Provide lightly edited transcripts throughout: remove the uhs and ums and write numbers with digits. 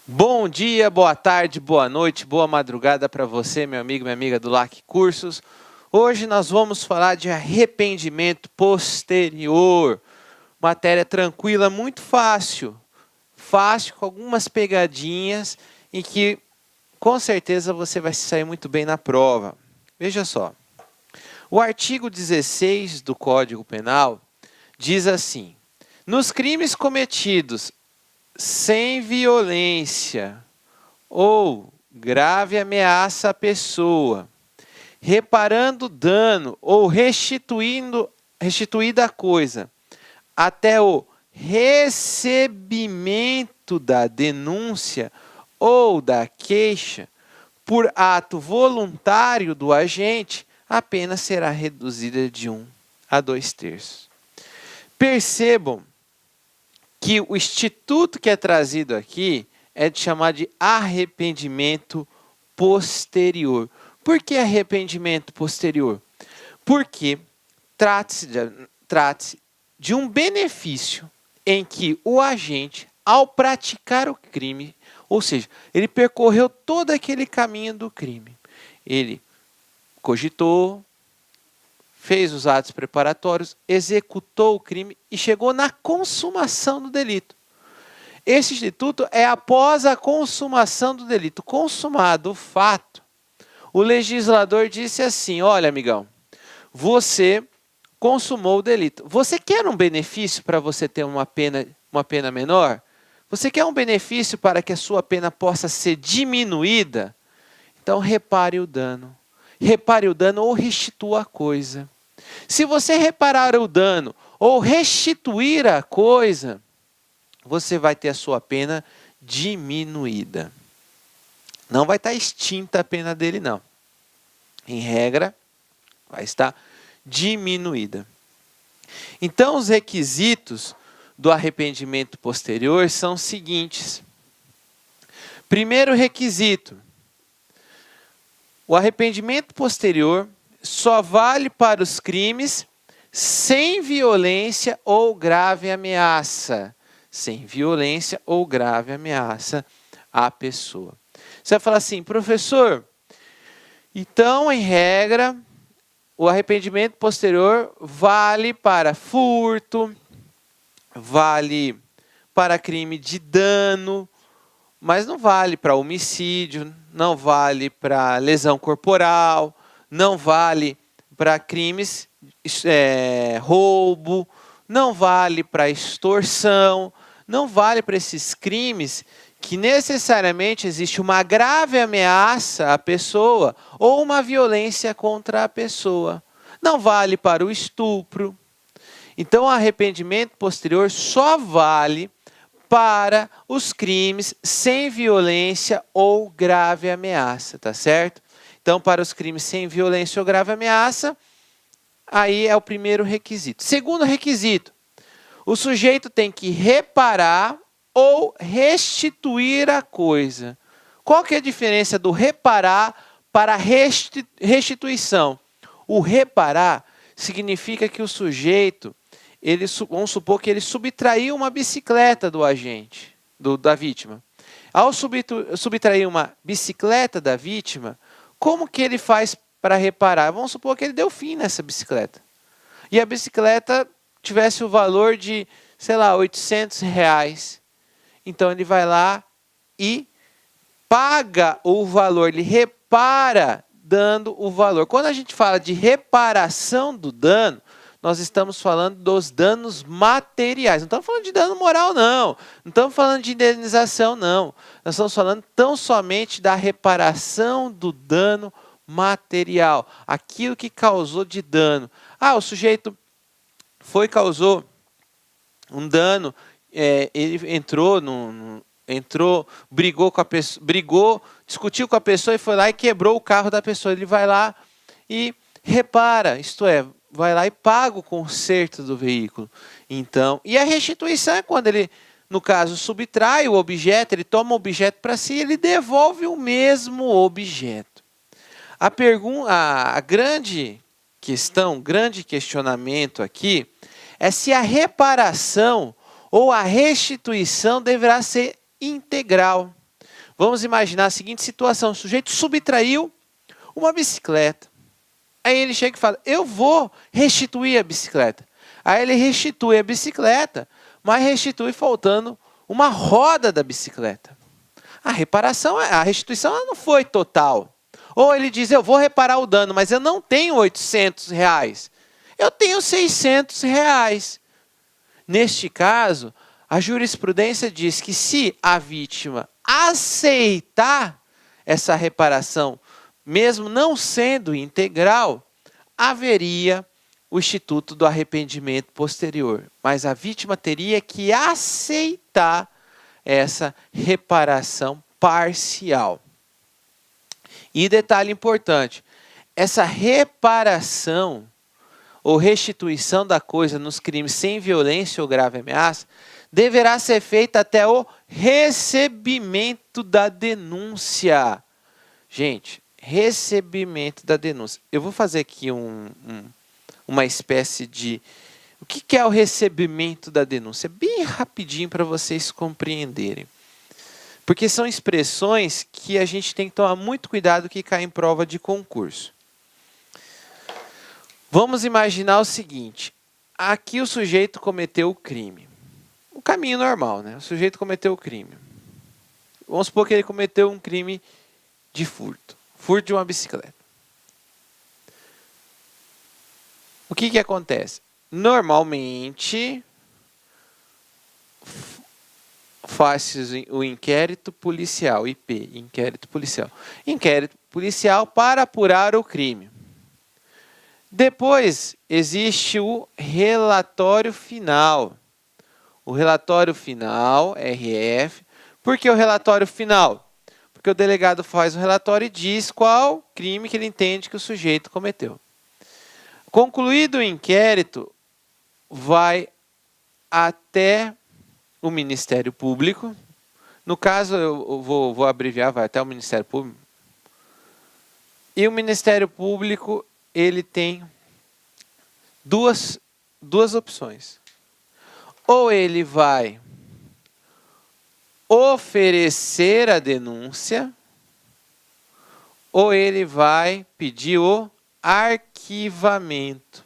Bom dia, boa tarde, boa noite, boa madrugada para você, meu amigo, minha amiga do LAC Cursos. Hoje nós vamos falar de arrependimento posterior. Matéria tranquila, muito fácil. Fácil, com algumas pegadinhas e que com certeza você vai se sair muito bem na prova. Veja só. O artigo 16 do Código Penal diz assim: nos crimes cometidos sem violência ou grave ameaça à pessoa, reparando dano ou restituída a coisa, até o recebimento da denúncia ou da queixa, por ato voluntário do agente, a pena será reduzida de 1 a 2/3. Percebam que o instituto que é trazido aqui é de chamar de arrependimento posterior. Por que arrependimento posterior? Porque trata-se de um benefício em que o agente, ao praticar o crime, ou seja, ele percorreu todo aquele caminho do crime. Ele cogitou, fez os atos preparatórios, executou o crime e chegou na consumação do delito. Esse instituto é após a consumação do delito. Consumado o fato, o legislador disse assim: olha, amigão, você consumou o delito. Você quer um benefício para você ter uma pena menor? Você quer um benefício para que a sua pena possa ser diminuída? Então repare o dano. Repare o dano ou restitua a coisa. Se você reparar o dano ou restituir a coisa, você vai ter a sua pena diminuída. Não vai estar extinta a pena dele, não. Em regra, vai estar diminuída. Então, os requisitos do arrependimento posterior são os seguintes. Primeiro requisito: o arrependimento posterior só vale para os crimes sem violência ou grave ameaça. Sem violência ou grave ameaça à pessoa. Você vai falar assim: professor, então, em regra, o arrependimento posterior vale para furto, vale para crime de dano, mas não vale para homicídio, não vale para lesão corporal, não vale para crimes roubo, não vale para extorsão, não vale para esses crimes que necessariamente existe uma grave ameaça à pessoa ou uma violência contra a pessoa. Não vale para o estupro. Então, o arrependimento posterior só vale para os crimes sem violência ou grave ameaça, tá certo? Então, para os crimes sem violência ou grave ameaça, aí é o primeiro requisito. Segundo requisito: o sujeito tem que reparar ou restituir a coisa. Qual que é a diferença do reparar para restituição? O reparar significa que o sujeito, vamos supor que ele subtraiu uma bicicleta do agente, da vítima. Ao subtrair uma bicicleta da vítima, como que ele faz para reparar? Vamos supor que ele deu fim nessa bicicleta. E a bicicleta tivesse o valor de, sei lá, R$800. Então ele vai lá e paga o valor, ele repara dando o valor. Quando a gente fala de reparação do dano, nós estamos falando dos danos materiais. Não estamos falando de dano moral, não. Não estamos falando de indenização, não. Nós estamos falando tão somente da reparação do dano material. Aquilo que causou de dano. O sujeito causou um dano, ele brigou com a pessoa, discutiu com a pessoa e foi lá e quebrou o carro da pessoa. Ele vai lá e repara, isto é, vai lá e paga o conserto do veículo. Então, e a restituição é quando ele, no caso, subtrai o objeto, ele toma o objeto para si e ele devolve o mesmo objeto. A grande questão, grande questionamento aqui é se a reparação ou a restituição deverá ser integral. Vamos imaginar a seguinte situação: o sujeito subtraiu uma bicicleta. Aí ele chega e fala: eu vou restituir a bicicleta. Aí ele restitui a bicicleta, mas restitui faltando uma roda da bicicleta. A restituição ela não foi total. Ou ele diz: eu vou reparar o dano, mas eu não tenho R$800. Eu tenho R$600. Neste caso, a jurisprudência diz que se a vítima aceitar essa reparação, mesmo não sendo integral, haveria o instituto do arrependimento posterior. Mas a vítima teria que aceitar essa reparação parcial. E detalhe importante: essa reparação ou restituição da coisa nos crimes sem violência ou grave ameaça deverá ser feita até o recebimento da denúncia. Gente, recebimento da denúncia. Eu vou fazer aqui uma espécie de... O que é o recebimento da denúncia? Bem rapidinho para vocês compreenderem. Porque são expressões que a gente tem que tomar muito cuidado que cai em prova de concurso. Vamos imaginar o seguinte: aqui o sujeito cometeu o crime. O caminho normal, né? O sujeito cometeu o crime. Vamos supor que ele cometeu um crime de furto. Furto de uma bicicleta. O que acontece? Normalmente, faz-se o inquérito policial, IP, inquérito policial. Inquérito policial para apurar o crime. Depois, existe o relatório final. O relatório final, RF. Por que o relatório final? Porque o delegado faz o relatório e diz qual crime que ele entende que o sujeito cometeu. Concluído o inquérito, vai até o Ministério Público. No caso, eu vou abreviar, vai até o Ministério Público. E o Ministério Público, ele tem duas opções. Ou ele vai oferecer a denúncia, ou ele vai pedir o arquivamento.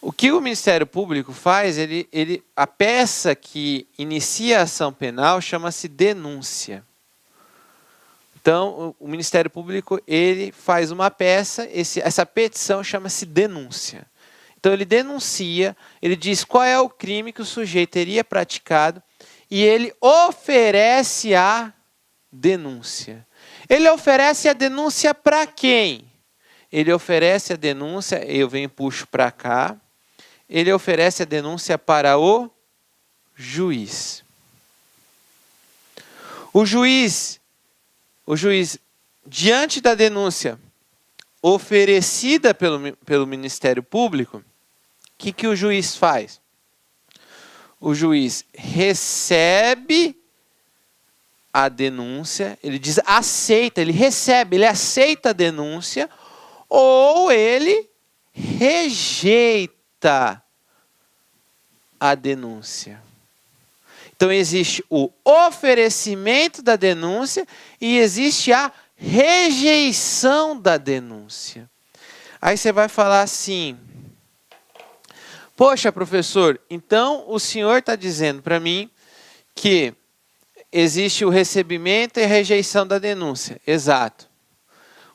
O que o Ministério Público faz, a peça que inicia a ação penal chama-se denúncia. Então, o Ministério Público ele faz uma peça, essa petição chama-se denúncia. Então, ele denuncia, ele diz qual é o crime que o sujeito teria praticado e ele oferece a denúncia. Ele oferece a denúncia para quem? Ele oferece a denúncia, eu venho e puxo para cá, ele oferece a denúncia para o juiz. O juiz, diante da denúncia oferecida pelo Ministério Público, o que o juiz faz? O juiz recebe a denúncia, ele diz aceita, ele aceita a denúncia, ou ele rejeita a denúncia. Então existe o oferecimento da denúncia e existe a rejeição da denúncia. Aí você vai falar assim: poxa, professor, então o senhor está dizendo para mim que existe o recebimento e a rejeição da denúncia. Exato.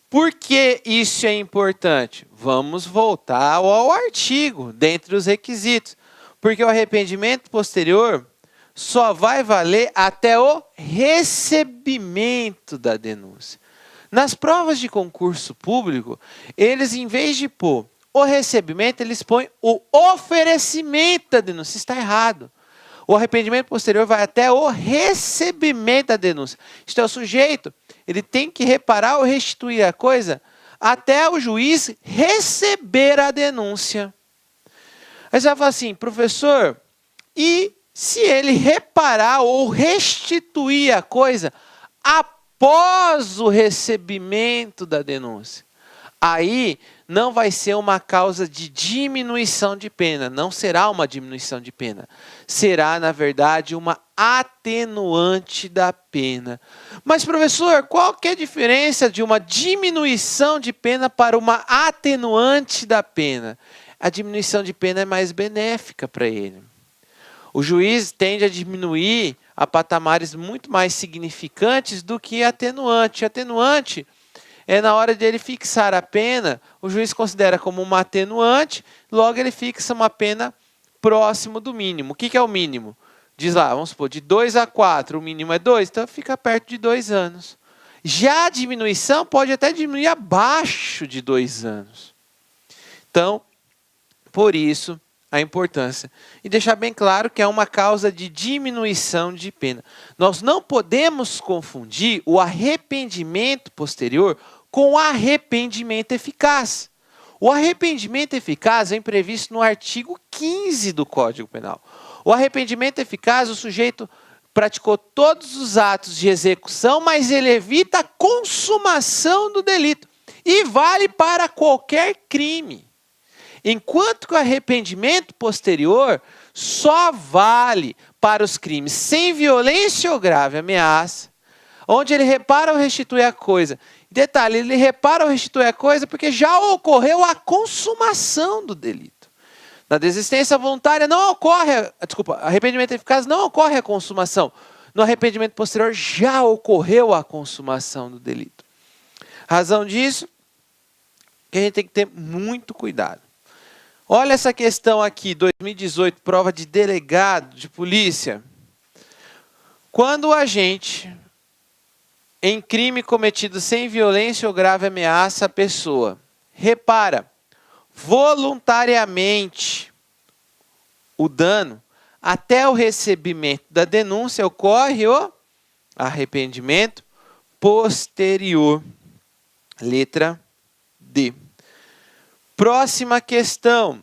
Por que isso é importante? Vamos voltar ao artigo, dentre os requisitos. Porque o arrependimento posterior só vai valer até o recebimento da denúncia. Nas provas de concurso público, eles, em vez de pôr o recebimento, eles põem o oferecimento da denúncia. Está errado. O arrependimento posterior vai até o recebimento da denúncia. Isto é, o sujeito, ele tem que reparar ou restituir a coisa até o juiz receber a denúncia. Aí você vai falar assim: professor, e se ele reparar ou restituir a coisa após o recebimento da denúncia? aí não vai ser uma causa de diminuição de pena, não será uma diminuição de pena. Será, na verdade, uma atenuante da pena. Mas, professor, qual que é a diferença de uma diminuição de pena para uma atenuante da pena? A diminuição de pena é mais benéfica para ele. O juiz tende a diminuir a patamares muito mais significantes do que atenuante. Atenuante é na hora de ele fixar a pena, o juiz considera como uma atenuante, logo ele fixa uma pena próximo do mínimo. O que é o mínimo? Diz lá, vamos supor, de 2 a 4, o mínimo é 2, então fica perto de 2 anos. Já a diminuição pode até diminuir abaixo de 2 anos. Então, por isso, a importância. E deixar bem claro que é uma causa de diminuição de pena. Nós não podemos confundir o arrependimento posterior com o arrependimento eficaz. O arrependimento eficaz é previsto no artigo 15 do Código Penal. O arrependimento eficaz, o sujeito praticou todos os atos de execução, mas ele evita a consumação do delito. E vale para qualquer crime. Enquanto que o arrependimento posterior só vale para os crimes sem violência ou grave ameaça, onde ele repara ou restitui a coisa. Detalhe, ele repara ou restitui a coisa porque já ocorreu a consumação do delito. Na desistência voluntária não ocorre, arrependimento eficaz não ocorre a consumação. No arrependimento posterior já ocorreu a consumação do delito. Razão disso, que a gente tem que ter muito cuidado. Olha essa questão aqui, 2018, prova de delegado de polícia. Quando o agente, em crime cometido sem violência ou grave ameaça à pessoa, repara voluntariamente o dano, até o recebimento da denúncia ocorre o arrependimento posterior. Letra D. Próxima questão,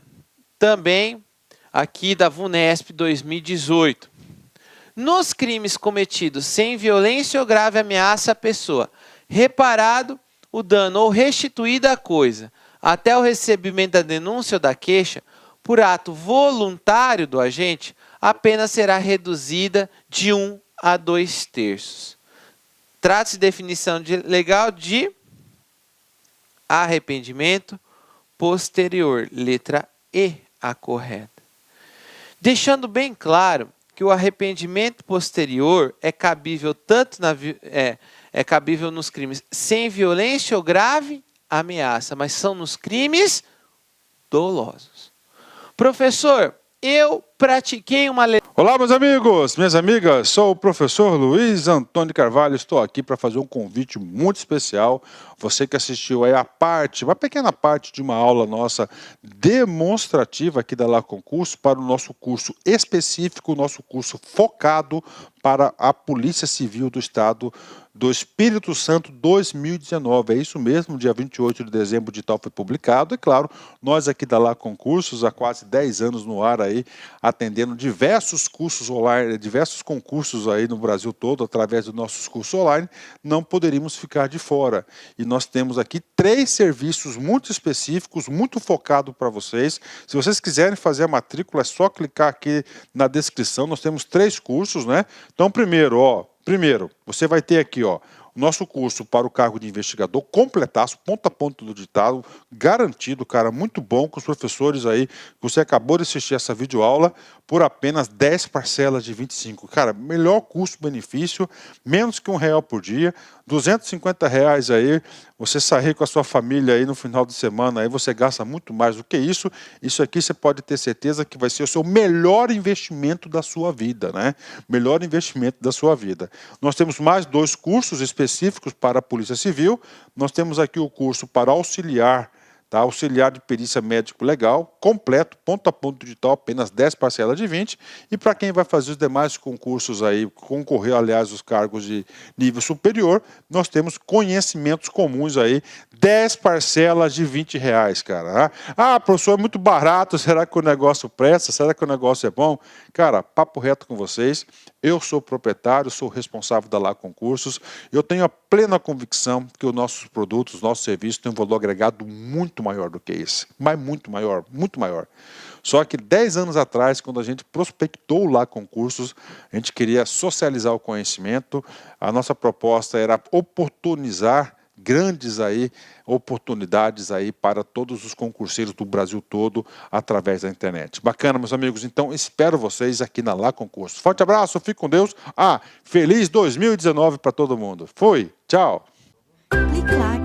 também aqui da VUNESP 2018. Nos crimes cometidos sem violência ou grave ameaça à pessoa, reparado o dano ou restituída a coisa, até o recebimento da denúncia ou da queixa, por ato voluntário do agente, a pena será reduzida de 1 a 2/3. Trata-se de definição legal de arrependimento posterior, letra E, a correta. Deixando bem claro que o arrependimento posterior é cabível tanto é cabível nos crimes sem violência ou grave ameaça, mas são nos crimes dolosos. Professor, eu pratiquei uma... Olá, meus amigos, minhas amigas, sou o professor Luiz Antônio Carvalho, estou aqui para fazer um convite muito especial. Você que assistiu aí uma pequena parte de uma aula nossa demonstrativa aqui da La Concurso para o nosso curso específico, nosso curso focado para a Polícia Civil do Estado do Espírito Santo 2019. É isso mesmo, dia 28 de dezembro de tal foi publicado. E claro, nós aqui da La Concursos, há quase 10 anos no ar aí, atendendo diversos cursos online, diversos concursos aí no Brasil todo, através dos nossos cursos online, não poderíamos ficar de fora. E nós temos aqui 3 serviços muito específicos, muito focados para vocês. Se vocês quiserem fazer a matrícula, é só clicar aqui na descrição. Nós temos 3 cursos, né? Então, primeiro, você vai ter aqui, o nosso curso para o cargo de investigador, completaço, ponto a ponto do ditado, garantido, cara, muito bom, com os professores aí, você acabou de assistir essa videoaula, por apenas 10 parcelas de 25. Cara, melhor custo-benefício, menos que R$1 por dia, R$250 aí, você sair com a sua família aí no final de semana, aí você gasta muito mais do que isso. Isso aqui você pode ter certeza que vai ser o seu melhor investimento da sua vida, né? Melhor investimento da sua vida. Nós temos mais 2 cursos específicos para a Polícia Civil. Nós temos aqui o curso para auxiliar, tá? Auxiliar de perícia médico legal, completo, ponto a ponto digital, apenas 10 parcelas de 20. E para quem vai fazer os demais concursos aí, concorrer, aliás, os cargos de nível superior, nós temos conhecimentos comuns aí, 10 parcelas de R$20, cara. Ah, professor, é muito barato, será que o negócio presta? Será que o negócio é bom? Cara, papo reto com vocês, Eu sou proprietário, sou responsável da Lá Concursos. Eu tenho a plena convicção que os nossos produtos, os nossos serviços têm um valor agregado muito maior do que esse. Mas muito maior, muito maior. Só que 10 anos atrás, quando a gente prospectou o Lá Concursos, a gente queria socializar o conhecimento. A nossa proposta era oportunizar grandes oportunidades para todos os concurseiros do Brasil todo através da internet. Bacana, meus amigos. Então, espero vocês aqui na Lá Concursos. Forte abraço, fique com Deus. Feliz 2019 para todo mundo. Fui, tchau. Clique lá.